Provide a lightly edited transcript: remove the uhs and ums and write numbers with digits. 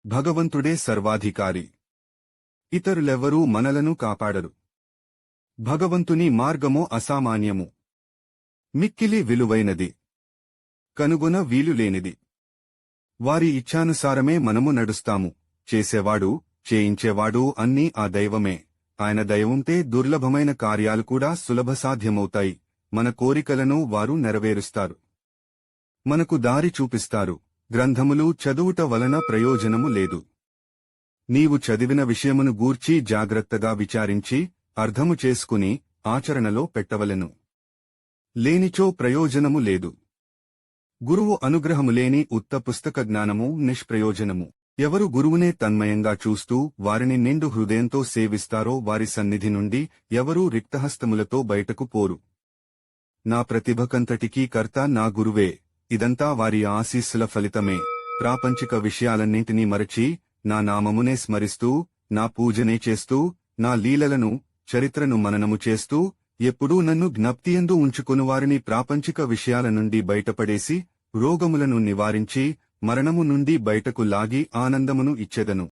భగవంతుడే సర్వాధికారి. ఇతరులెవ్వరూ మనలను కాపాడరు. భగవంతుని మార్గమో అసామాన్యము. మిక్కిలి విలువైనది. కనుగొన వీలులేనిది. వారి ఇచ్ఛానుసారమే మనము నడుస్తాము. చేసేవాడు, చేయించేవాడు అన్నీ ఆ దైవమే. ఆయన దయవుంటే దుర్లభమైన కార్యాలు కూడా సులభసాధ్యమవుతాయి. మన కోరికలను వారు నెరవేరుస్తారు. మనకు దారి చూపిస్తారు. గ్రంథములు చదువుట వలన ప్రయోజనము లేదు. నీవు చదివిన విషయమును గూర్చి జాగ్రత్తగా విచారించి అర్థము చేసుకుని ఆచరణలో పెట్టవలెను. లేనిచో ప్రయోజనము లేదు. గురువు అనుగ్రహము లేని ఉత్త పుస్తక జ్ఞానము నిష్ప్రయోజనము. ఎవరు గురువునే తన్మయంగా చూస్తూ వారిని నిండు హృదయంతో సేవిస్తారో వారి సన్నిధి నుండి ఎవరూ రిక్తహస్తములతో బయటకు పోరు. నా ప్రతిభకంతటికీ కర్త నా గురువే. ఇదంతా వారి ఆశీస్సుల ఫలితమే. ప్రాపంచిక విషయాలన్నింటినీ మరచి నా నామమునే స్మరిస్తూ, నా పూజనే చేస్తూ, నా లీలలను, చరిత్రను మననము చేస్తూ, ఎప్పుడూ నన్ను జ్ఞప్తియందు ఉంచుకొనువారిని ప్రాపంచిక విషయాల నుండి బయటపడేసి, రోగములను నివారించి, మరణము నుండి బయటకు లాగి ఆనందమును ఇచ్చెదను.